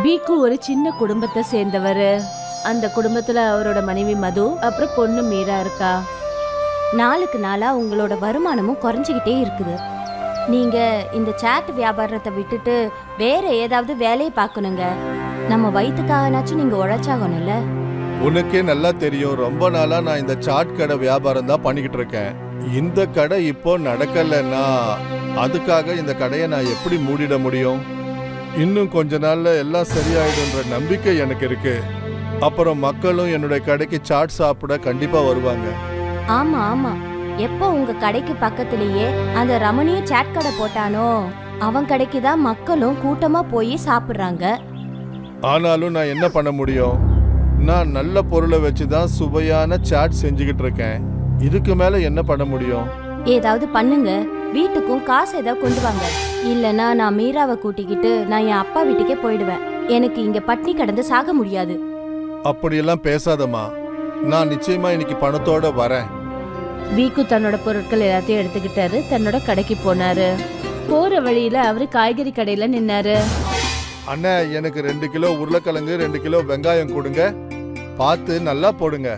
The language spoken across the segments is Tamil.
பீக்கு ஒரு சின்ன குடும்பத்தை சேர்ந்தவர். அந்த குடும்பத்துல அவரோட மனைவி மது, அப்புறம் பொண்ணு மீரா இருக்கா. நாளுக்கு நாளா உங்களோட வருமானமும் குறைஞ்சிக்கிட்டே இருக்குது. நீங்க இந்த சாட் வியாபாரத்தை விட்டுட்டு வேற ஏதாவது வேலையை பார்க்கணுங்க. நம்ம வயிற்றுக்காகனாச்சும் நீங்க உழைச்சாகணும்ல. உனக்கே நல்லா தெரியும், ரொம்ப நாளா நான் இந்த சாட் கடை வியாபாரம் தான் பண்ணிக்கிட்டு இருக்கேன். இந்த கடை இப்போ நடக்கலைன்னா அதுக்காக இந்த கடையை நான் எப்படி மூடிட முடியும்? இன்னும் கொஞ்ச நாள்ல எல்லாம் சரியாயிடுன்ற நம்பிக்கை எனக்கு இருக்கு. அப்புறம் மக்களும் என்னுடைய கடைக்கு சாட் சாப்பிட கண்டிப்பா வருவாங்க. ஆமா ஆமா, எப்போ உங்க கடைக்கு பக்கத்திலேயே அந்த ரமணியும் சாட் கடை போட்டானோ அவன் கடைக்கு தான் மக்களும் கூட்டமா போய் சாப்பிடுறாங்க. ஆனாலும் நான் என்ன பண்ண முடியும்? நான் நல்ல பொருளை வச்சுதான் சுவையான சாட் செஞ்சுக்கிட்டு இருக்கேன். இதுக்கு மேல என்ன பண்ண முடியும்? ஏதாவது பண்ணுங்க, வீட்டுக்கும் காசு ஏதாவது கொண்டு வாங்க. இல்லனா நான் மீராவை கூட்டிக்கிட்டு நான் என் அப்பா வீட்டுக்கே போயிடுவேன். எனக்கு இங்க பட்னி கடந்து சாக முடியாது. அப்படியெல்லாம் பேசாதம்மா, நான் நிச்சயமா இன்னைக்கு பணத்தோட வரேன். பீக்கு தன்னோட பொருட்கள் எல்லாத்தையும் எடுத்துக்கிட்டாரு, தன்னோட கடைக்கு போனாரு. போற வழியில அவரு காய்கறி கடையில நின்னாரு. அண்ணா, எனக்கு 2 கிலோ உருளைக்கிழங்கு 2 கிலோ வெங்காயம் கொடுங்க, பார்த்து நல்லா போடுங்க.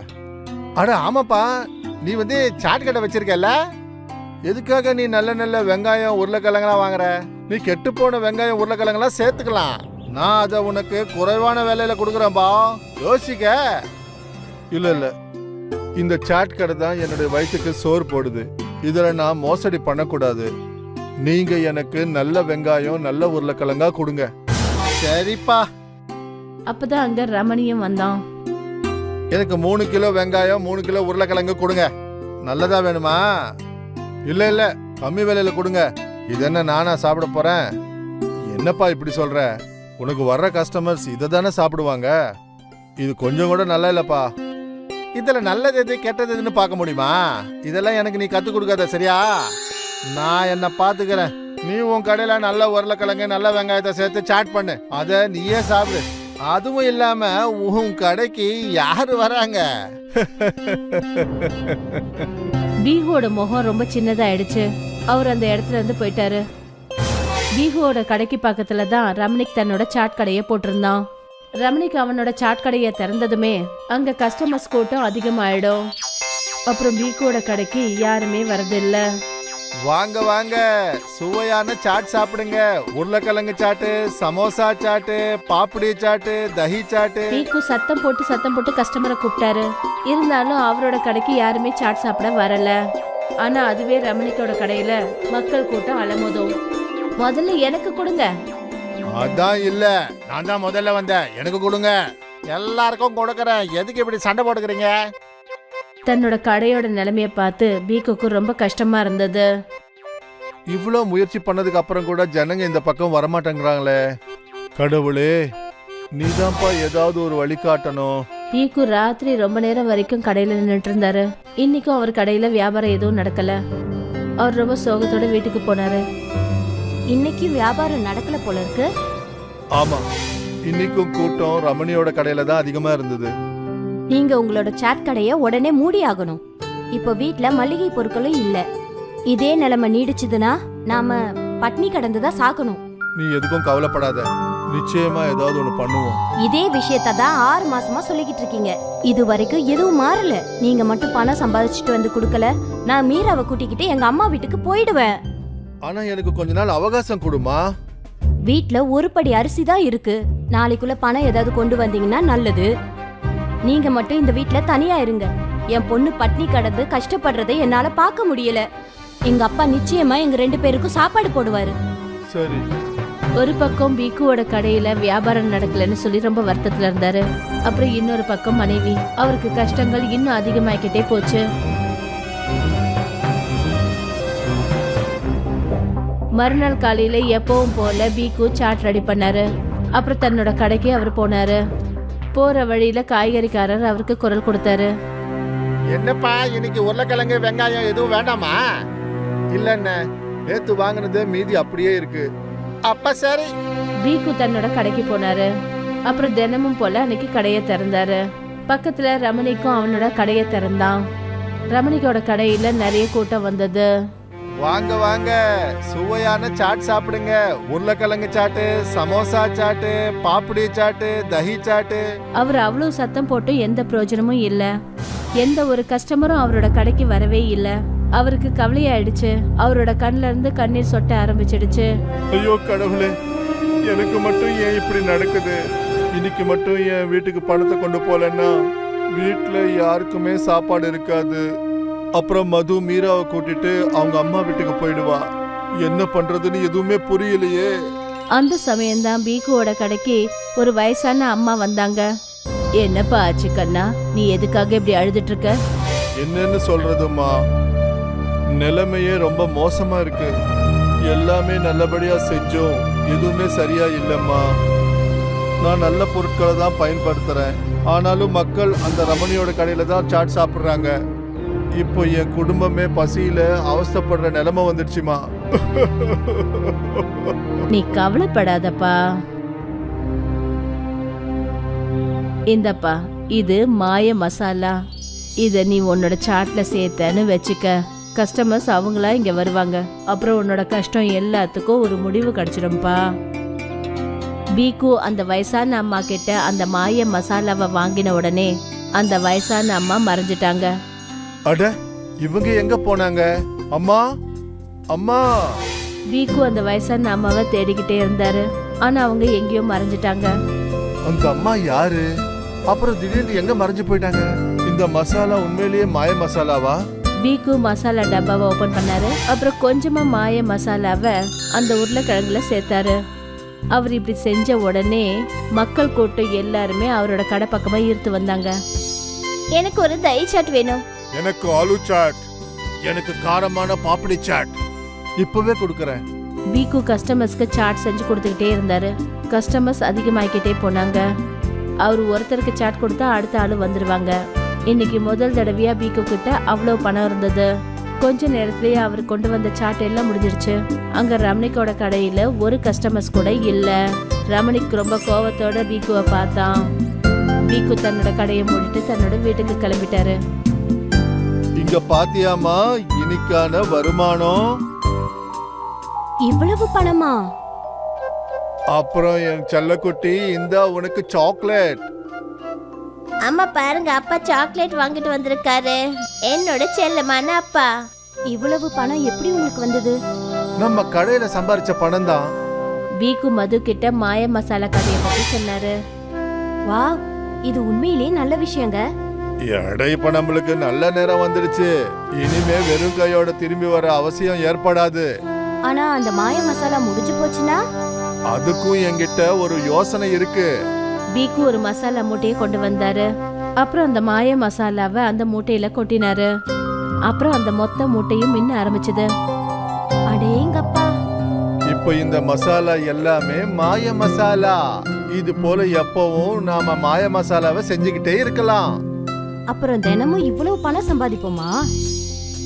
அட ஆமாப்பா, நீ சாட் கடை வச்சிருக்கல, எதுக்காக நீ நல்ல நல்ல வெங்காயம் உருளைக்கிழங்கெல்லாம் வாங்குற? நீ கெட்டு போன வெங்காயம் உருளைக்கிழங்கெல்லாம் சேர்த்துக்கலாம். நான் அதை உனக்கு குறைவான விலையில கொடுக்குறேன்பா, யோசிக்க. இல்ல இல்ல, இந்த சாட் கடை தான் என்னுடைய வயிற்றுக்கு சோறு போடுது. இதுல நான் மோசடி பண்ணக்கூடாது. நீங்க எனக்கு நல்ல வெங்காயம் நல்ல உருளைக்கிழங்கா கொடுங்க. சரிப்பா. அப்பதான் அங்க ரமணியும் வந்தான். எனக்கு 3 கிலோ வெங்காயம் 3 கிலோ உருளைக்கிழங்கு கொடுங்க. நல்லதா வேணுமா? இல்ல இல்ல, கம்மி விலையில கொடுங்க. இது என்ன நானா சாப்பிட போறேன்? என்னப்பா இப்படி சொல்ற? உனக்கு வர்ற கஸ்டமர்ஸ் இதை தானே சாப்பிடுவாங்க. இது கொஞ்சம் கூட நல்லா இல்லப்பா. இதுல நல்லது எது கெட்டது எதுன்னு பார்க்க முடியுமா? இதெல்லாம் எனக்கு நீ கத்து கொடுக்காத, சரியா? நான் என்ன பாத்துக்கிறேன். நீ உன் கடையில நல்ல உருளைக்கிழங்கு நல்ல வெங்காயத்தை சேர்த்து சாட் பண்ணு, அத நீயே சாப்பிடு. அதுவும் இல்லாம உன் கடைக்கு யாரு வராங்க? பீகுவோட முகம் ரொம்ப சின்னதாயிடுச்சு. அவர் அந்த இடத்துல இருந்து போயிட்டாரு. பீகுவோட கடைக்கு பக்கத்துல தான் ரமணிக் தன்னோட சாட் கடையை போட்டிருந்தான். ரமணிக் அவனோட சாட் கடையை திறந்ததுமே அங்க கஸ்டமர்ஸ் கூட்டம் அதிகமாயிடும். அப்புறம் பீகுவோட கடைக்கு யாருமே வரதில்ல. வாங்க வாங்க, சுவையான சாட் சாப்பிடுங்க. உருளைக்கிழங்கு சாட்டு, சமோசா சாட்டு, பாப்படி சாட்டு, தஹி சாட்டு. பீகு சத்தம் போட்டு கஸ்டமரை கூப்பிட்டாரு. இருந்தாலும் அவரோட கடைக்கு யாருமே சாட் சாப்பிட வரல. ஆனா அதுவே ரமணிக்கோட கடையில மக்கள் கூட்டம் அலமோதும். முதல்ல எனக்கு கொடுங்க. அதான் இல்ல, நான் தான் முதல்ல வந்தேன், எனக்கு கொடுங்க. எல்லாருக்கும் கொடுக்கறேன், எதுக்கு இப்படி சண்டை போட்டுக்கிறீங்க? தன்னோட கடையோட நிலைமைய பார்த்து பீக்குக்கு ரொம்ப கஷ்டமா இருந்தது. இவ்வளோ முயற்சி பண்ணதுக்கு அப்புறம் கூட ஜனங்க இந்த பக்கம் வரமாட்டேங்கிறாங்களே. கடவுளே, நீதான்ப்பா ஏதாவது ஒரு வழி காட்டணும். பீக்கு ராத்திரி ரொம்ப நேரம் வரைக்கும் கடையில நின்றுட்டு இருந்தாரு. இன்னைக்கும் அவர் கடையில வியாபாரம் எதுவும் நடக்கல. அவர் ரொம்ப சோகத்தோட வீட்டுக்கு போனாரு. இன்னைக்கு வியாபாரம் நடக்கல போல இருக்கு. ஆமா, இன்னைக்கும் கூட்டம் ரமணியோட கடையில தான் அதிகமா இருந்தது. நீங்க உங்களோட சாட் கடையை உடனே மூடி ஆகணும். இப்போ வீட்ல மளிகை பொருட்களும் இல்ல. இதே நிலைமை நீடிச்சுதுன்னா நாம பட்னி கடந்துதான் சாகணும். நீ எதுக்கும் கவலைப்படாத, நிச்சயமா ஏதாவது ஒண்ணு பண்ணுவோம். இதே விஷயத்த தான் 6 மாசமா சொல்லிக்கிட்டு இருக்கீங்க. இது வரைக்கும் எதுவும் மாறல. நீங்க மட்டும் பணம் சம்பாதிச்சுட்டு வந்து கொடுக்கல, நான் மீராவை கூட்டிக்கிட்டு எங்க அம்மா வீட்டுக்கு போயிடுவேன். ஆனா எனக்கு கொஞ்ச நாள் அவகாசம் கொடுமா. வீட்ல ஒரு படி அரிசி தான் இருக்கு. நாளைக்குள்ள பணம் ஏதாவது கொண்டு வந்தீங்கன்னா நல்லது. நீங்க மட்டும் இந்த வீட்ல தனியா இருங்க. என் பொண்ணு பட்னி கடந்து கஷ்டப்படுறதை என்னால பார்க்க முடியல. எங்க அப்பா நிச்சயமா எங்க 2 பேருக்கும் சாப்பாடு போடுவாரு. சரி. ஒரு பக்கம் பீக்குவோட கடையில வியாபாரம் நடக்கலன்னு சொல்லி ரொம்ப வருத்தத்துல இருந்தாரு. அப்புறம் இன்னொரு பக்கம் மனைவி, அவருக்கு கஷ்டங்கள் இன்னும் அதிகமாகிக்கிட்டே போச்சு. மறுநாள் காலையில எப்பவும் போல பீக்கு சாட் ரெடி பண்ணாரு. அப்புறம் தன்னோட கடைக்கு அவர் போனாரு. போற வழியில காய்கறிக்காரர் அவருக்கு குரல் கொடுத்தாரு. என்னப்பா, இன்னைக்கு உருளைக்கிழங்கு வெங்காயம் எதுவும் வேண்டாமா? இல்லண்ணே, நேத்து வாங்கினது மீதி அப்படியே இருக்கு. அப்ப சரி. பீக்கு தன்னோட கடைக்கு போனாரு. அப்புறம் தினமும் போல அன்னைக்கு கடையை திறந்தாரு. பக்கத்துல ரமணிக்கும் அவனோட கடையை திறந்தான். ரமணிக்கோட கடையில நிறைய கூட்டம் வந்தது. வாங்க வாங்க, சுவையான சாட் சாப்பிடுங்க. உருளைக்கிழங்கு சாட்டு, சமோசா சாட்டு, பாப்படி சாட்டு, தஹி சாட்டு. அவர் அவ்வளவு சத்தம் போட்டு எந்த பிரயோஜனமும் இல்ல. எந்த ஒரு கஸ்டமரும் அவரோட கடைக்கு வரவே இல்ல. அவருக்கு கவலையாயிடுச்சு. அவரோட கண்ணுல இருந்து கண்ணீர் சொட்ட ஆரம்பிச்சிடுச்சு. ஐயோ கடவுளே, எனக்கு மட்டும் ஏன் இப்படி நடக்குது? இன்னைக்கு மட்டும் என் வீட்டுக்கு பணத்தை கொண்டு போலன்னா வீட்டுல யாருக்குமே சாப்பாடு இருக்காது. அப்புறம் மது மீராவை கூட்டிட்டு அவங்க அம்மா வீட்டுக்கு போயிடுவா. என்ன பண்றதுன்னு எதுவுமே புரியலையே. அந்த சமயம்தான் பீக்குவோட கடைக்கு ஒரு வயசான அம்மா வந்தாங்க. என்னப்பா ஆச்சு கண்ணா, நீ எதுக்காக இப்படி அழுதுட்டு இருக்க? என்னன்னு சொல்றதுமா, நிலைமையே ரொம்ப மோசமா இருக்கு. எல்லாமே நல்லபடியா செஞ்சோம், எதுவுமே சரியா இல்லம்மா. நான் நல்ல பொருட்களை தான் பயன்படுத்துறேன், ஆனாலும் மக்கள் அந்த ரமணியோட கடையில தான் சாட் சாப்பிடுறாங்க. இப்போ என் குடும்பமே பசியில அவஸ்தைப்படுற நிலைமை வந்துடுச்சுமா. நீ கவலைப்படாதப்பா. இந்தப்பா, இது மாய மசாலா. இத நீ உன்னோட சாட்ல சேர்த்தன்னு வச்சுக்க. கஸ்டமர்ஸ் அவங்களா இங்க வருவாங்க. அப்புறம் உன்னோட கஷ்டம் எல்லாத்துக்கும் ஒரு முடிவு கிடைச்சிடும்பா. பீக்கு அந்த வயசான அம்மா கிட்ட அந்த மாய மசாலாவை வாங்கின உடனே அந்த வயசான அம்மா மறைஞ்சிட்டாங்க. அட, இவங்க எங்க போனாங்க? அம்மா, அம்மா. பீக்கு அந்த வயசான அம்மாவை தேடிக்கிட்டே இருந்தாரு. ஆனா அவங்க எங்கேயோ மறைஞ்சிட்டாங்க. அந்த அம்மா யாரு? அப்புறம் திடீர்னு எங்க மறைஞ்சு போயிட்டாங்க? இந்த மசாலா உண்மையிலேயே மாய மசாலாவா? பீக்கு மசாலா டப்பாவை ஓபன் பண்ணாரு. அப்புறம் கொஞ்சமா மாய மசாலாவை அந்த உருளைக்கிழங்குல சேர்த்தாரு. அவர் இப்படி செஞ்ச உடனே மக்கள் கூட்டம் எல்லாருமே அவரோட கடை பக்கமா ஈர்த்து வந்தாங்க. எனக்கு ஒரு தயிர் சாட் வேணும். எனக்கு ஆலு சாட், எனக்கு காரமான பாப்படி சாட். இப்பவே கொடுக்கறேன். பீக்கு கஸ்டமர்ஸ்க்கு சாட் செஞ்சு கொடுத்துக்கிட்டே இருந்தாரு. கஸ்டமர்ஸ் அதிகமாகிக்கிட்டே போனாங்க. அவர் ஒருத்தருக்கு சாட் கொடுத்தா அடுத்த ஆளு வந்துருவாங்க. இன்னைக்கு முதல் தடவையா பீக்கு கிட்ட அவ்வளவு பணம் இருந்தது. கொஞ்ச நேரத்திலேயே அவர் கொண்டு வந்த சாட் எல்லாம் முடிஞ்சிருச்சு. அங்க ரமணிக்கோட கடையில ஒரு கஸ்டமர்ஸ் கூட இல்ல. ரமணிக்கு ரொம்ப கோவத்தோட பீக்குவை பார்த்தான். பீக்கு தன்னோட கடையை மூடிட்டு தன்னோட வீட்டுக்கு கிளம்பிட்டாரு. இங்க பாத்தியாமா இன்னைக்கான வருமானம்? இவ்வளவு பணமா? அப்புறம் என் செல்லக்குட்டி, இந்தா உனக்கு சாக்லேட். அம்மா பாருங்க, அப்பா சாக்லேட் வாங்கிட்டு வந்திருக்காரு. என்னோட செல்லமான அப்பா. இவ்வளவு பணம் எப்படி உங்களுக்கு வந்தது? நம்ம கடையில சம்பாரிச்ச பணம் தான். பீக்கு மது கிட்ட மாய மசாலா கடையை பத்தி சொன்னாரு. வா, இது உண்மையிலேயே நல்ல விஷயங்க. எடை இப்ப நம்மளுக்கு நல்ல நேரம் வந்துடுச்சு. இனிமே வெறும் கையோட திரும்பி வர அவசியம் ஏற்படாது. ஆனா அந்த மாய மசாலா முடிஞ்சு போச்சுன்னா? அதுக்கும் என்கிட்ட ஒரு யோசனை இருக்கு. பீக்கு ஒரு மசாலா மூட்டையை கொண்டு வந்தாரு. அப்புறம் அந்த மாய மசாலாவை அந்த மூட்டையில கொட்டினாரு. அப்புறம் அந்த மொத்த மூட்டையும் மின்ன ஆரம்பிச்சது. அடேங்கப்பா, இப்ப இந்த மசாலா எல்லாமே மாய மசாலா. இது போல எப்பவும் நாம மாய மசாலாவை செஞ்சுக்கிட்டே இருக்கலாம். அப்புறம் தினமும் இவ்வளவு பணம் சம்பாதிப்போமா?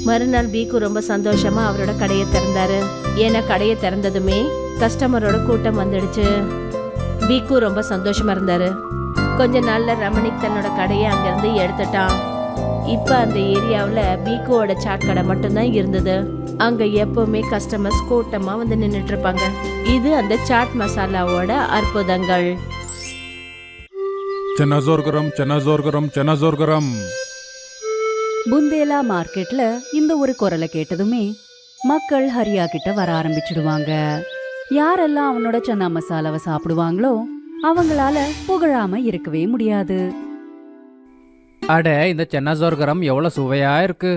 மறுநாள் பீக்கு ரொம்ப சந்தோஷமா அவரோட கடையை திறந்தாரு. ஏன்னா கடையை திறந்ததுமே கஸ்டமரோட கூட்டம் வந்துடுச்சு. பீக்கு ரொம்ப சந்தோஷமா இருந்தாரு. கொஞ்ச நாள்ல ரமணிக் தன்னோட கடையை அங்கிருந்து எடுத்துட்டான். இப்ப அந்த ஏரியாவுல பீக்குவோட சாட் கடை மட்டும்தான் இருந்தது. அங்க எப்பவுமே கஸ்டமர்ஸ் கூட்டமா வந்து நின்னுட்டு இருப்பாங்க. இது அந்த சாட் மசாலாவோட அற்புதங்கள். சென்னசோர்கரம் சென்னசோர்கரம் சென்னசோர்கரம். புந்தேலா மார்க்கெட்ல இந்த ஒரு குரலை கேட்டதுமே மக்கள் ஹரியா கிட்ட வர ஆரம்பிச்சிடுவாங்க. யாரெல்லாம் அவனோட சன்னா மசாலாவை சாப்பிடுவாங்களோ அவங்களால புகழாம இருக்கவே முடியாது. அட, இந்த சென்னசோர்கரம் எவ்வளவு சுவையா இருக்கு.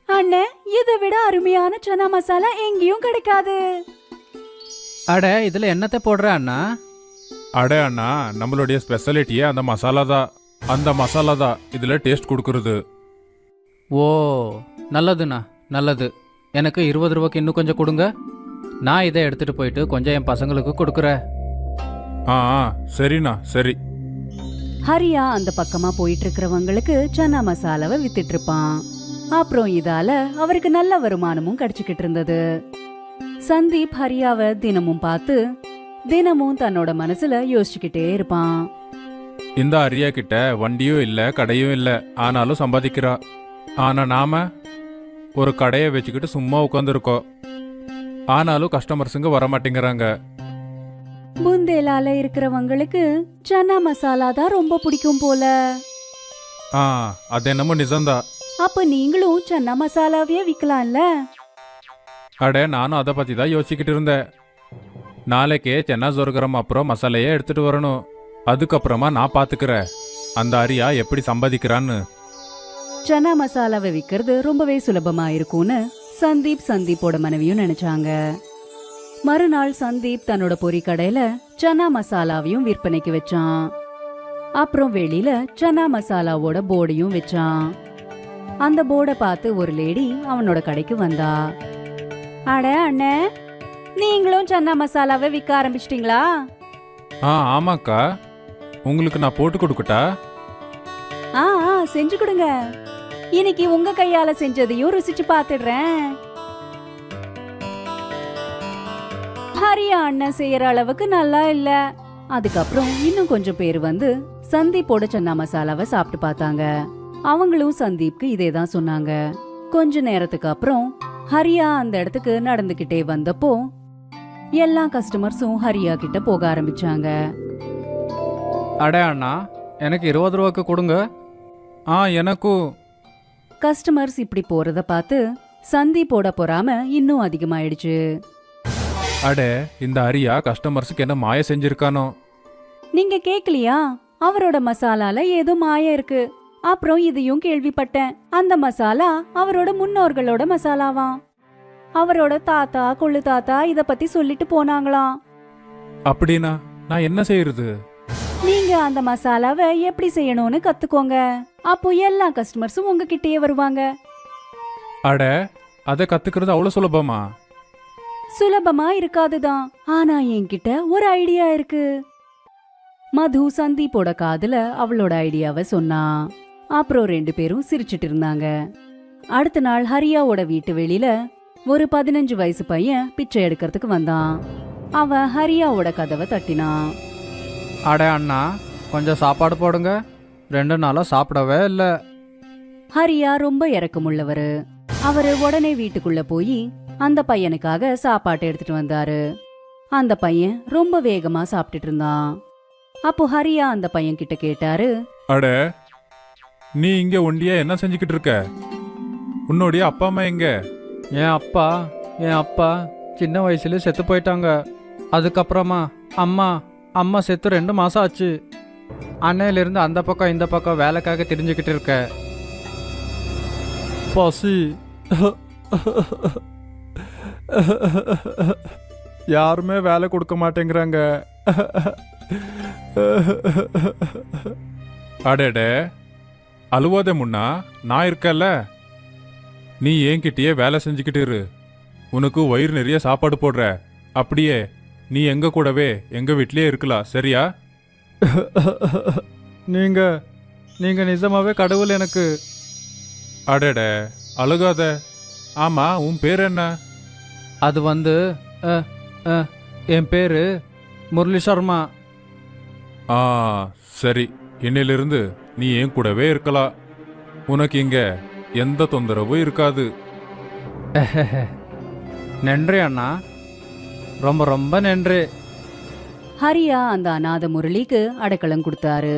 அண்ணே, இதை விட அருமையான சன்னா மசாலா எங்கேயும் கிடைக்காது. அட, இதுல என்னத்தை போடுற அண்ணா? அடே அண்ணா, நம்மளுடைய ஸ்பெஷாலிட்டியே அந்த மசாலா தான் இதுல டேஸ்ட் கொடுக்கறது. ஓ, நல்லதுண்ணா, நல்லது. எனக்கு 20 ரூபாய்க்கு இன்னும் கொஞ்சம் கொடுங்க. நான் இதை எடுத்துட்டு போயிட்டு கொஞ்சம் என் பசங்களுக்கு கொடுக்குறேன். ஆ சரிண்ணா, சரி. ஹரியா அந்த பக்கமா போயிட்டு இருக்கிறவங்களுக்கு சன்னா மசாலாவை வித்துட்டு இருப்பான். அப்புறம் இதால அவருக்கு நல்ல வருமானமும் கிடைச்சிக்கிட்டு இருந்தது. சந்தீப் ஹரியாவை தினமும் பார்த்து தினமும் தன்னோட மனசுல யோசிச்சுக்கிட்டே இருப்பான். இந்த அரியா கிட்ட வண்டியும் இல்ல, கடையும் இல்ல, ஆனாலும் சம்பாதிக்கிறா. ஆனா நாம ஒரு கடையை வச்சுக்கிட்டு சும்மா உட்காந்துருக்கோம். ஆனாலும் கஸ்டமர்ஸுங்க வர மாட்டேங்கிறாங்க. புந்தேலால இருக்கிறவங்களுக்கு சன்னா மசாலா தான் ரொம்ப பிடிக்கும் போல. ஆ, அது என்னமோ நிஜம்தான். அப்ப நீங்களும் சன்னா மசாலாவே விக்கலாம்ல. அடே, நானும் அதை பற்றி தான் யோசிச்சுக்கிட்டு இருந்தேன். நாளைக்கே சென்னா சொருகிறம் அப்புறம் மசாலையே எடுத்துட்டு வரணும். அதுக்கப்புறமா நான் பார்த்துக்கிறேன் அந்த அரியா எப்படி சம்பாதிக்கிறான்னு. சன்னா மசாலாவை விக்கிறது ரொம்பவே சுலபமா இருக்கும்னு சந்தீப்போட மனைவியும் நினைச்சாங்க. மறுநாள் சந்தீப் தன்னோட பொரி கடையில சன்னா மசாலாவையும் விற்பனைக்கு வச்சான். அப்புறம் வெளியில சன்னா மசாலாவோட போர்டையும் வச்சான். அந்த போர்டை பார்த்து ஒரு லேடி அவனோட கடைக்கு வந்தா. அட அண்ணே, நீங்களும் சன்னா மசாலாவை விற்க ஆரம்பிச்சிட்டீங்களா? ஆ, ஆமாக்கா. உங்களுக்கு நான் போட்டு கொடுக்கட்டா? ஆ செஞ்சு கொடுங்க. இன்னைக்கு உங்க கையால செஞ்சதையும் ருசிச்சு பாத்துடுறேன். ஹரியா அண்ணன் செய்யற அளவுக்கு நல்லா இல்ல. அதுக்கப்புறம் இன்னும் கொஞ்சம் பேர் வந்து சந்தீப்போட சன்னா மசாலாவை சாப்பிட்டு பார்த்தாங்க. அவங்களும் சந்தீப்க்கு இதே தான் சொன்னாங்க. கொஞ்ச நேரத்துக்கு அப்புறம் ஹரியா அந்த இடத்துக்கு நடந்துகிட்டே வந்தப்போ எல்லா கஸ்டமர்ஸும் ஹரியா கிட்ட போக ஆரம்பிச்சாங்க. அடே அண்ணா, எனக்கு 20 ரூபாய்க்கு கொடுங்க. ஆ, எனக்கும். கஸ்டமர்ஸ் இப்படி போறத பார்த்து சந்தீப்போட பொறாம இன்னும் அதிகமாயிடுச்சு. அடே, இந்த அரியா கஸ்டமர்ஸுக்கு என்ன மாய செஞ்சிருக்கானோ? நீங்க கேக்கலையா? அவரோட மசாலால ஏதோ மாயம் இருக்கு. அப்புறம் இதையும் கேள்விப்பட்டேன். அந்த மசாலா அவரோட முன்னோர்களோட மசாலாவாம். அவரோட தாத்தா கொள்ளு தாத்தா இத பத்தி சொல்லிட்டு போனாங்களாம். அப்படின்னா நான் என்ன செய்யறது? நீங்க அந்த மசாலாவை எப்படி செய்யணும்னு கத்துக்கோங்க. அப்போ எல்லா கஸ்டமர்ஸும் உங்ககிட்டயே வருவாங்க. அட, அதை கத்துக்கிறது அவ்வளவு சுலபமா? சுலபமா இருக்காதுதான். ஆனா என்கிட்ட ஒரு ஐடியா இருக்கு. மது சந்தீப்போட காதுல அவளோட ஐடியாவை சொன்னா. அப்புறம் 2 பேரும் சிரிச்சிட்டு இருந்தாங்க. அடுத்த நாள் ஹரியாவோட வீட்டு வெளியில ஒரு 15 வயசு பையன் பிச்சை எடுக்கிறதுக்கு வந்தான். அவன் ஹரியாவோட கதவை தட்டினான். அடே அண்ணா, கொஞ்சம் சாப்பாடு போடுங்க. 2 நாளா சாப்பிடவே இல்லை. ஹரியா ரொம்ப இரக்கமுள்ளவரு. அவரு உடனே வீட்டுக்குள்ள போய் அந்த பையனுக்காக சாப்பாட்டை எடுத்துட்டு வந்தாரு. அந்த பையன் ரொம்ப வேகமா சாப்பிட்டுட்டு இருந்தான். அப்போ ஹரியா அந்த பையன் கிட்ட கேட்டாரு. அட, நீ இங்க ஒண்டியா என்ன செஞ்சுக்கிட்டு இருக்க? உன்னுடைய அப்பா அம்மா எங்க? என் அப்பா சின்ன வயசுல செத்து போயிட்டாங்க. அதுக்கப்புறமா அம்மா செத்து 2 மாசம் ஆச்சு. அன்னையிலிருந்து அந்த பக்கம் இந்த பக்கம் வேலைக்காக தெரிஞ்சுக்கிட்டு இருக்க. பசி. யாருமே வேலை கொடுக்க மாட்டேங்கிறாங்க. அடடே, அழுவாதே முன்னா, நான் இருக்கல. நீ என்கிட்டயே வேலை செஞ்சுக்கிட்டு இரு. உனக்கு வயிறு நிறைய சாப்பாடு போடுற. அப்படியே நீ எங்க கூடவே எங்க வீட்லயே இருக்கலாம், சரியா? நீங்க நிஜமாவே கடவுள் எனக்கு. அடடே, அழுகாத. ஆமா, உன் பேர் என்ன? அது வந்து என் பேரு முரளி சர்மா. ஆ, சரி. இன்னிலிருந்து நீ என் கூடவே இருக்கலாம். உனக்கு இங்க எந்த தொந்தரவும் இருக்காது. நன்றி அண்ணா, ரொம்ப ரொம்ப நன்றி. ஹரியா அந்த அநாத முரளிக்கு அடைக்கலம் கொடுத்தாரு.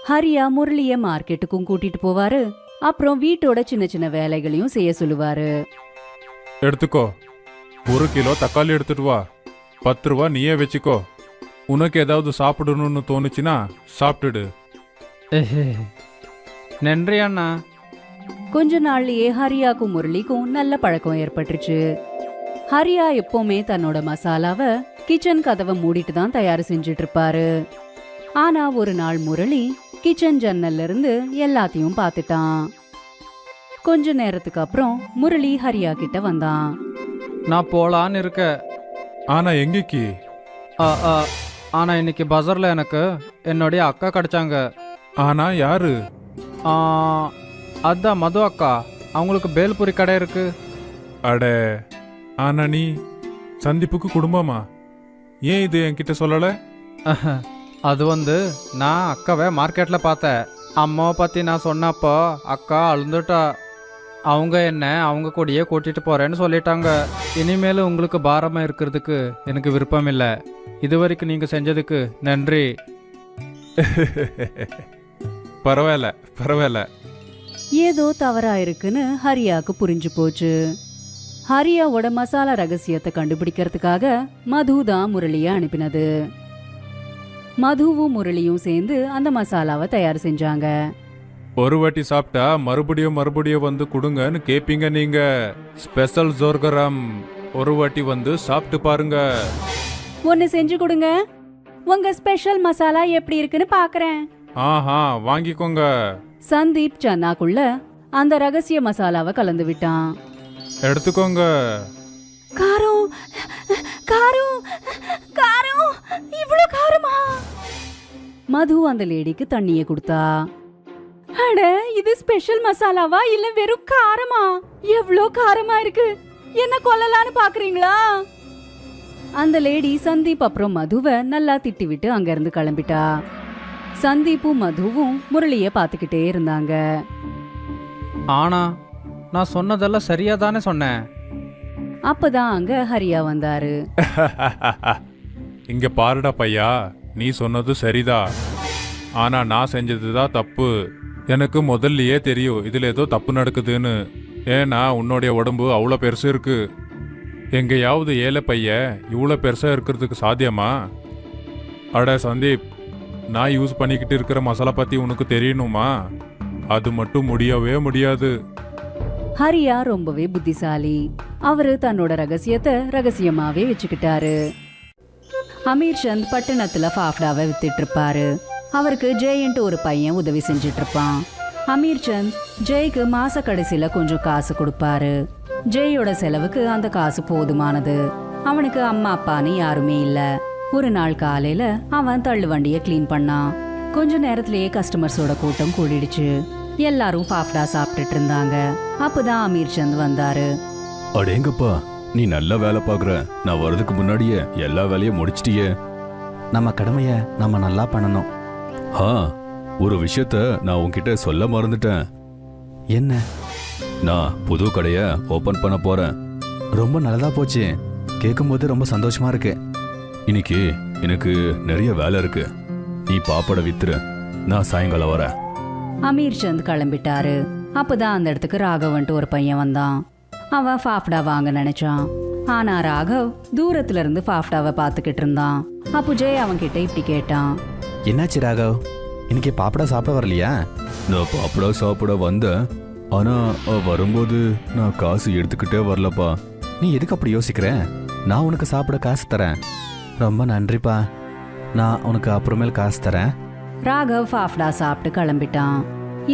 ஹரியா முரளிய மார்க்கெட்டுக்கும் கூட்டிட்டு போவாரு. அப்புறம் வீட்டோட சின்ன சின்ன வேலைகளையும் செய்ய சொல்லுவாரு. எடுத்துக்கோ, 1 கிலோ தக்காளி எடுத்துட்டு வா. 10 ரூபா நீயே வச்சுக்கோ. உனக்கு ஏதாவது சாப்பிடணும்னு தோணுச்சுன்னா சாப்பிட்டுடு. நன்றி அண்ணா. கொஞ்ச நாள்லயே ஹரியாக்கும் முரளிக்கும் நல்ல பழக்கம் ஏற்பட்டுருச்சு. ஹரியா எப்பவுமே தன்னோட மசாலாவை கிச்சன் கதவை மூடிட்டு தான் தயார் செஞ்சுட்டு இருப்பாரு. ஆனா ஒரு நாள் முரளி கிச்சன் ஜன்னல்ல இருந்து எல்லாத்தையும் பார்த்துட்டான். கொஞ்ச நேரத்துக்கு அப்புறம் முரளி ஹரியா கிட்ட வந்தான். நான் போலான்னு இருக்க. ஆனா எங்கேக்கு? ஆனா இன்னைக்கு பஜார்ல எனக்கு என்னுடைய அக்கா கிடைச்சாங்க. ஆனா யாரு? அதான் மது அக்கா. அவங்களுக்கு பேல்பூரி கடை இருக்கு. அட, ஆனா நீ சந்திப்புக்கு குடும்பமா? ஏன் இது என்கிட்ட சொல்லல? அது வந்து நான் அக்காவை மார்க்கெட்ல பார்த்தேன். அம்மாவை பத்தி நான் சொன்னப்போ அக்கா அழுந்துட்டா. அவங்க என்ன அவங்க கூடயே கூட்டிட்டு போறேன்னு சொல்லிட்டாங்க. இனிமேல் உங்களுக்கு பாரமா இருக்கிறதுக்கு எனக்கு விருப்பம் இல்லை. இது வரைக்கும் நீங்க செஞ்சதுக்கு நன்றி. பரவாயில்ல பரவாயில்ல. ஏதோ தவறா இருக்குன்னு ஹரியாக்கு புரிஞ்சு போச்சு. ஹரியாவோட மசாலா ரகசியத்தை கண்டுபிடிக்கிறதுக்காக மது தான் முரளிய அனுப்பினது. மதுவும் முரளியும் சேர்ந்து அந்த மசாலாவை தயார் செஞ்சாங்க. ஒரு வாட்டி சாப்பிட்டா மறுபடியும் மறுபடியும் வந்து கொடுங்கன்னு கேப்பீங்க நீங்க. ஸ்பெஷல் ஜோர்கரம். ஒரு வாட்டி வந்து சாப்பிட்டு பாருங்க. ஒன்னு செஞ்சு கொடுங்க. உங்க ஸ்பெஷல் மசாலா எப்படி இருக்குன்னு பாக்குறேன். ஆஹா வாங்கிக்கோங்க. சந்தீப் சன்னாக்குள்ள அந்த ரகசிய மசாலாவை கலந்து விட்டான். எடுத்துக்கோங்க. காரம் காரம் காரம், இவ்வளவு காரமா? மது அந்த லேடிக்கு தண்ணிய கொடுத்தா. அட, இது ஸ்பெஷல் மசாலாவா இல்ல வெறும் காரமா? எவ்வளோ காரமா இருக்கு. என்ன கொல்லலான்னு பாக்குறீங்களா? அந்த லேடி சந்தீப் அப்புறம் மதுவை நல்லா திட்டி விட்டு அங்க இருந்து கிளம்பிட்டா. சந்தீப்பும் மதுவும் முரளிய பாத்துக்கிட்டே இருந்தாங்க. ஆனா நான் சொன்னதெல்லாம் சரியா தானே சொன்னேன். அப்பதான் அங்க ஹரியா வந்தாரு. இங்க பாருடா பையா, நீ சொன்னது சரிதா. ஆனா நான் செஞ்சதுதான் தப்பு. எனக்கு முதல்லயே தெரியும் இதுல ஏதோ தப்பு நடக்குதுன்னு. ஏன்னா உன்னுடைய உடம்பு அவ்வளோ பெருசு இருக்கு. எங்கேயாவது ஏழை பைய இவ்வளோ பெருசா இருக்கிறதுக்கு சாத்தியமா? அட சந்தீப், நான் யூஸ் பண்ணிக்கிட்டு இருக்கிற மசாலா பத்தி உனக்கு தெரியணுமா? அது மட்டும் முடியவே முடியாது. ஹரியா ரொம்பவே புத்திசாலி. அவரு தன்னோட ரகசியத்தை ரகசியமாவே வச்சுக்கிட்டாரு. அமீர் சந்த் பட்டணத்துல ஃபாஃப்டாவை வித்துட்டு இருப்பாரு. அவருக்கு ஜெயன்ட்டு ஒரு பையன் உதவி செஞ்சுட்டு இருப்பான். அமீர் சந்த் ஜெய்க்கு மாச கடைசியில கொஞ்சம் காசு கொடுப்பாரு. ஜெயோட செலவுக்கு அந்த காசு போதுமானது. அவனுக்கு அம்மா அப்பான்னு யாருமே இல்ல. ஒரு நாள் காலையில அவன் தள்ளு வண்டிய கிளீன் பண்ணான். கொஞ்ச நேரத்திலேயே கஸ்டமர்ஸோட கூட்டம் கூடிடுச்சு. எல்லாரும் ஃபாஃப்டா சாப்பிட்டுட்டு இருந்தாங்க. அப்பதான் அமீர் சந்த் வந்தாரு. அடேங்கப்பா, நீ நல்ல வேலை பாக்குற. நான் வர்றதுக்கு முன்னாடியே எல்லா வேலையும் முடிச்சிட்டியே. நம்ம கடமைய நம்ம நல்லா பண்ணணும். ஒரு விஷயத்த நான் உன்கிட்ட சொல்ல மறந்துட்டேன். என்ன? நான் புது கடைய ஓபன் பண்ண போறேன். ரொம்ப நல்லதா போச்சு. கேட்கும்போது ரொம்ப சந்தோஷமா இருக்கு. இன்னைக்கு எனக்கு நிறைய வேலை இருக்கு. நீ பாப்பட வித்துரு. நான் சாயங்காலம் வரேன். அமீர் சந்த் கிளம்பிட்டாரு. அப்பதான் அந்த இடத்துக்கு ராகவன்ட்டு ஒரு பையன் வந்தான். அவன் ஃபாஃப்டா வாங்க நினைச்சான். ஆனா ராகவ் தூரத்துல இருந்து ஃபாஃப்டாவை பார்த்துக்கிட்டு இருந்தான். அப்போ ஜெய் அவன் கிட்ட இப்படி கேட்டான். என்னாச்சு ராகவ், இன்னைக்கு பாப்படா சாப்பிட வரலையா? நான் பாப்படா சாப்பிட வந்தேன். ஆனா வரும்போது நான் காசு எடுத்துக்கிட்டே வரலப்பா. நீ எதுக்கு அப்படி யோசிக்கிற? நான் உனக்கு சாப்பிட காசு தரேன். ரொம்ப நன்றிப்பா. நான் உனக்கு அப்புறமேல் காசு தரேன். ராகவ் ஃபாஃப்டா சாப்பிட்டு கிளம்பிட்டான்.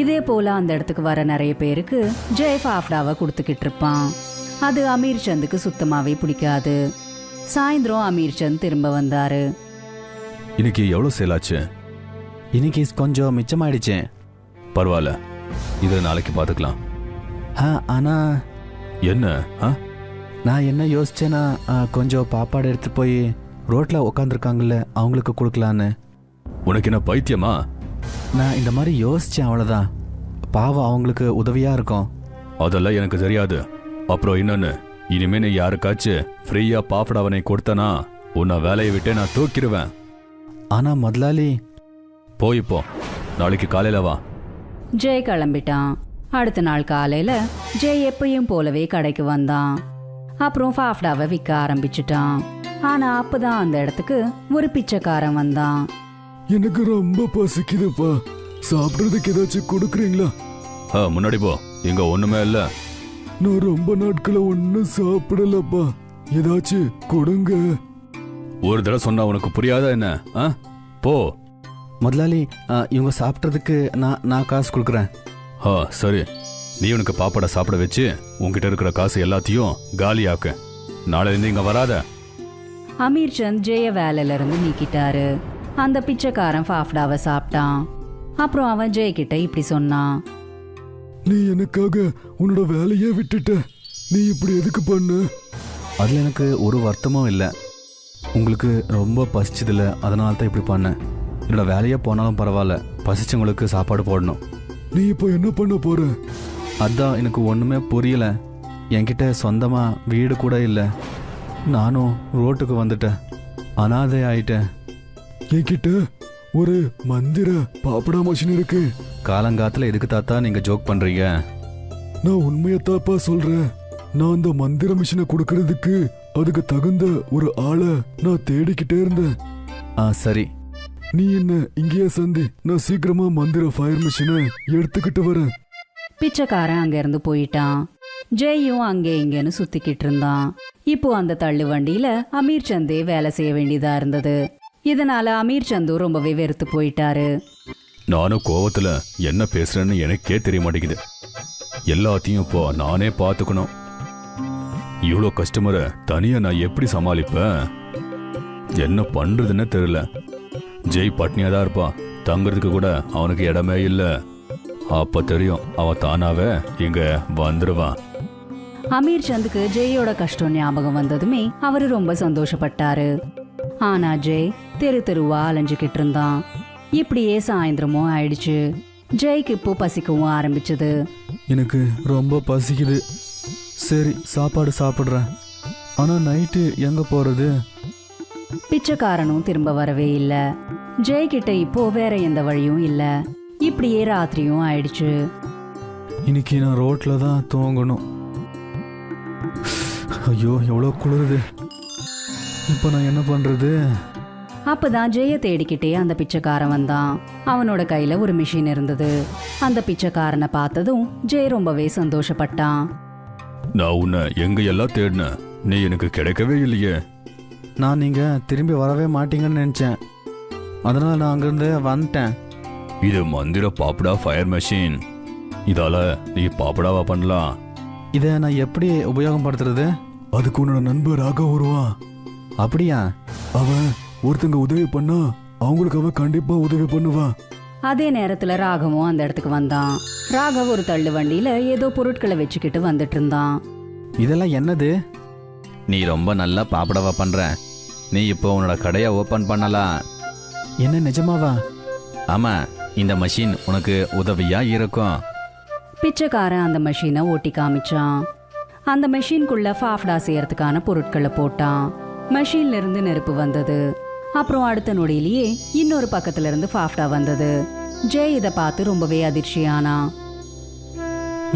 இதே போல அந்த இடத்துக்கு வர நிறைய பேருக்கு ஜெய் ஃபாஃப்டாவை கொடுத்துக்கிட்டு இருப்பான். அது அமீர் சந்துக்கு சுத்தமாவே பிடிக்காது. சாயந்தரம் அமீர் சந்த் திரும்ப வந்தாரு. இன்னைக்கு எவ்வளவு சேல் ஆச்சு? இன்னைக்கு கொஞ்சம் மிச்சமாயிடுச்சு. பரவாயில்ல, இதை நாளைக்கு பார்த்துக்கலாம். ஆனா என்ன? நான் என்ன யோசிச்சேன்னா கொஞ்சம் பாப்பாடு எடுத்து போய் ரோட்ல உக்காந்துருக்காங்கல்ல அவங்களுக்கு கொடுக்கலான்னு. உனக்கு என்ன பைத்தியமா? நான் இந்த மாதிரி யோசிச்சேன், அவ்வளோதான். பாவம், அவங்களுக்கு உதவியா இருக்கும். அதெல்லாம் எனக்கு தெரியாது. அப்புறம் இன்னொன்னு, இனிமே நீ யாருக்காச்சும் ஃப்ரீயா பாப்படாவனை கொடுத்தனா உன்னை வேலையை விட்டு நான் தூக்கிடுவேன். ஆனா முதலாளி. போய்ப்போ, நாளைக்கு காலையில வா. ஜெய் கிளம்பிட்டான். அடுத்த நாள் காலையில ஜெய் எப்பயும் போலவே கடைக்கு வந்தான். அப்புறம் ஃபாஃப்டாவை விற்க ஆரம்பிச்சுட்டான். ஆனா அப்பதான் அந்த இடத்துக்கு ஒரு பிச்சைக்காரன் வந்தான். எனக்கு ரொம்ப பசிக்குதுப்பா, சாப்பிடுறதுக்கு ஏதாச்சும் கொடுக்குறீங்களா? முன்னாடி போ, இங்க ஒண்ணுமே இல்ல. நான் ரொம்ப நாட்கள ஒன்னும் சாப்பிடலப்பா, ஏதாச்சும் கொடுங்க. ஒரு தடவை சொன்னா உனக்கு புரியாதா என்ன? போ. முதலாளி, இவங்க சாப்பிட்றதுக்கு நான் காசு கொடுக்குறேன். சரி, நீ உனக்கு பாப்பாட சாப்பிட வச்சு உன்கிட்ட இருக்கிற காசு எல்லாத்தையும் காலியாக்கு. நாளையிலிருந்து இங்க வராத. அமீர் சந்த் ஜெய வேலையில இருந்து நீக்கிட்டாரு. அந்த பிச்சைக்காரன் ஃபாஃப்டாவை சாப்பிட்டான். அப்புறம் அவன் ஜெய் கிட்ட இப்படி சொன்னான். நீ எனக்காக உன்னோட வேலையே விட்டுட்ட. நீ இப்படி எதுக்கு பண்ண? அதில் எனக்கு ஒரு வருத்தமும் இல்லை. உங்களுக்கு ரொம்ப பசிச்சதில்ல, அதனால தான் இப்படி பண்ணேன். என்னோட வேலையே போனாலும் பரவாயில்ல, பசிச்சவங்களுக்கு சாப்பாடு போடணும். நீ இப்போ என்ன பண்ண போற? அதான் எனக்கு ஒன்றுமே புரியல. என்கிட்ட சொந்தமா வீடு கூட இல்லை. நானும் ரோட்டுக்கு வந்துட்டேன். அனாதை ஆயிட்டேன். என்கிட்ட ஒரு மந்திர பாப்படா மஷின் இருக்கு. காலங்காத்துல எதுக்கு தாத்தா நீங்க ஜோக் பண்றீங்க? நான் உண்மையத்தாப்பா சொல்றேன். நான் அந்த மந்திர மிஷினை கொடுக்கறதுக்கு அதுக்கு தகுந்த ஒரு ஆளை நான் தேடிக்கிட்டே இருந்தேன். சரி. நீ என்ன இங்கேயே சந்தி, நான் சீக்கிரமா மந்திர ஃபயர் மிஷினை எடுத்துக்கிட்டு வரேன். பிச்சைக்காரன் அங்க இருந்து போயிட்டான். ஜெயும் அங்கே இங்கேன்னு சுத்திக்கிட்டு இருந்தான். இப்போ அந்த தள்ளு வண்டியில அமீர் சந்தே வேலை செய்ய வேண்டியதா இருந்தது. இதனால அமீர் சந்து ரொம்பவே வெறுத்து போயிட்டாரு. நானும் கோவத்துல என்ன பேசுறேன்னு எனக்கே தெரிய மாட்டேங்குது. எல்லாத்தையும் இப்போ நானே பார்த்துக்கணும். இவ்வளோ கஸ்டமரை தனியா நான் எப்படி சமாளிப்பேன்? என்ன பண்றதுன்னு தெரியல. ஜெய் பட்னியா தான் இருப்பான். தங்குறதுக்கு கூட அவனுக்கு இடமே இல்லை. அப்ப தெரியும் அவன் தானாவே இங்க வந்துடுவான். அமீர் சந்துக்கு ஜெயோட கஷ்டம் ஞாபகம் வந்ததுமே அவரு ரொம்ப சந்தோஷப்பட்டாரு. ஆனா ஜெய் தெரு தெருவா அலைஞ்சுக்கிட்டு இருந்தான். இப்படியே சாயந்தரமும் ஆயிடுச்சு. ஜெய்க்கு இப்போ பசிக்கவும் ஆரம்பிச்சது. எனக்கு ரொம்ப பசிக்குது. சரி, சாப்பாடு சாப்பிட்றேன். ஆனா நைட்டு எங்க போறது? பிச்சைக்காரனும் திரும்ப வரவே இல்ல. ஜெய் கிட்ட இப்போ வேற எந்த வழியும் இல்ல. இப்படியே ராத்திரியும் ஆயிடுச்சு. இன்னைக்கு நான் ரோட்ல தான் தூங்கணும். ஐயோ, எவ்வளோ குளிருது. இப்போ நான் என்ன பண்றது? அப்பதான் ஜெய தேடிக்கிட்டே அந்த பிச்சைக்காரன் வந்தான். அவனோட கையில ஒரு மிஷின் இருந்தது. அந்த பிச்சைக்காரனை பார்த்ததும் ஜெய் ரொம்பவே சந்தோஷப்பட்டான். நான் உன்னை எங்க எல்லாம் தேடினேன், நீ எனக்கு கிடைக்கவே இல்லையே. நான் நீங்க திரும்பி வரவே மாட்டீங்கன்னு நினைச்சேன். அதனால நான் அங்கிருந்து வந்துட்டேன். இது மந்திர பாப்படா ஃபயர் மெஷின். இதால நீ பாப்படாவா பண்ணலாம். இதை நான் எப்படி உபயோகப்படுத்துறது? அதுக்கு உன்னோட நண்பர் ராகவ் வருவான். அப்படியா? அவன் ஒருத்தங்க உதவி பண்ணா அவங்களுக்கு அவன் கண்டிப்பா உதவி பண்ணுவான். அதே நேரத்துல ராகவும் அந்த இடத்துக்கு வந்தான். ராகவ் ஒரு தள்ளு வண்டியில ஏதோ பொருட்களை வச்சுக்கிட்டு வந்துட்டு இருந்தான். இதெல்லாம் என்னது? நீ ரொம்ப நல்லா பாப்படவா பண்ற. நீ இப்போ உன்னோட கடையை ஓபன் பண்ணலாம். என்ன, நிஜமாவா? ஆமா, இந்த மஷின் உனக்கு உதவியா இருக்கும். பிச்சைக்காரன் அந்த மெஷினை ஓட்டி காமிச்சான். அந்த மெஷின்குள்ள ஃபாஃப்டா செய்யறதுக்கான பொருட்களை போட்டான். மெஷின்ல இருந்து நெருப்பு வந்தது. அப்புறம் அடுத்த நொடியிலேயே இன்னொரு பக்கத்துல இருந்து ஃபாஃப்டா வந்தது. ஜெய் இதை பார்த்து ரொம்பவே அதிர்ச்சியானா.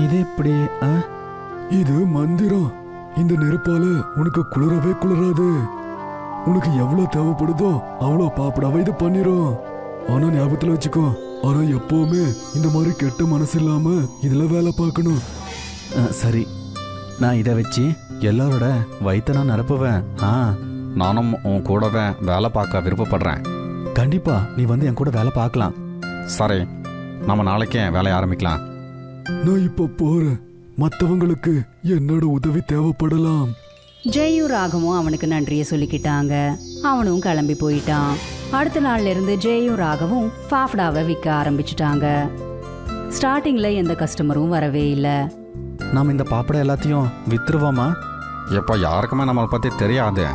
இது எப்படி? இது மந்திரம். இந்த நெருப்பால உனக்கு குளிரவே குளிராது. உனக்கு எவ்வளவு தேவைப்படுதோ அவ்வளோ பாப்படாவை இது பண்ணிரும். ஆனா ஞாபகத்துல வச்சுக்கோ, ஆனா எப்பவுமே இந்த மாதிரி கெட்ட மனசு இல்லாம இதுல வேலை பார்க்கணும். சரி, நான் இதை வச்சு எல்லாரோட வயிற்ற நான் நிரப்புவேன். நானும் உன் கூடவே வேலை பார்க்க விருப்பப்படுறேன். கண்டிப்பா நீ வந்து என் கூட வேலை பார்க்கலாம். சரி, நம்ம நாளைக்கே வேலையை ஆரம்பிக்கலாம். நான் இப்ப போறேன். மற்றவங்களுக்கு என்னோட உதவி தேவைப்படலாம். ஜெயும் ராகமும் அவனுக்கு நன்றியை சொல்லிக்கிட்டாங்க. அவனும் கிளம்பி போயிட்டான். அடுத்த நாள்ல இருந்து ஜெயும் ராகவும் ஃபாஃப்டாவை விற்க ஆரம்பிச்சிட்டாங்க. ஸ்டார்டிங்ல எந்த கஸ்டமரும் வரவே இல்லை. நாம் இந்த பாப்படை எல்லாத்தையும் வித்துருவோமா? எப்போ யாருக்குமே நம்மளை பற்றி தெரியாது,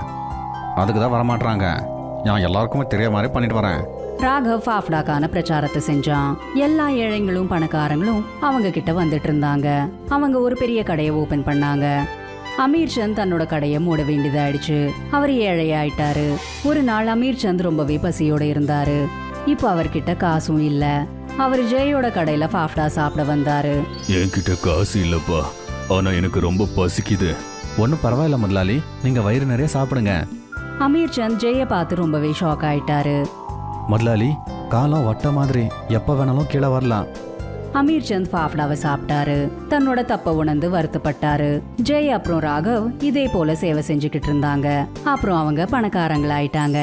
அதுக்கு தான் வரமாட்டாங்க. நான் எல்லாருக்குமே தெரிய மாதிரி பண்ணிட்டு வரேன். ராகவ் ஃபாஃப்டாக்கான பிரச்சாரத்தை செஞ்சான். எல்லா ஏழைங்களும் பணக்காரங்களும் அவங்க கிட்ட வந்துட்டு இருந்தாங்க. அவங்க ஒரு பெரிய கடையை ஓபன் பண்ணாங்க. அமீர் சந்த் தன்னோட கடையை மூட வேண்டியதாயிடுச்சு. அவர் ஏழையாயிட்டாரு. ஒரு நாள் அமீர் சந்த் ரொம்பவே பசியோட இருந்தாரு. இப்போ அவர்கிட்ட காசும் இல்ல. அவர் ஜெயோட கடையில ஃபாஃப்டா சாப்பிட வந்தாரு. என்கிட்ட காசு இல்லப்பா, ஆனா எனக்கு ரொம்ப பசிக்குது. ஒன்றும் பரவாயில்ல முதலாளி, நீங்க வயிறு நிறைய சாப்பிடுங்க. அமீர் சந்த் ஜெய பார்த்து ரொம்பவே ஷாக் ஆயிட்டாரு. முதலாளி, காலம் வட்ட மாதிரி எப்ப வேணாலும் கீழே வரலாம். அமீர் சந்த் ஃபாஃப்டாவை சாப்பிட்டாரு. தன்னோட தப்ப உணர்ந்து வருத்தப்பட்டாரு. ஜெய் அப்புறம் ராகவ் இதே போல சேவை செஞ்சுக்கிட்டு இருந்தாங்க. அப்புறம் அவங்க பணக்காரங்களாயிட்டாங்க.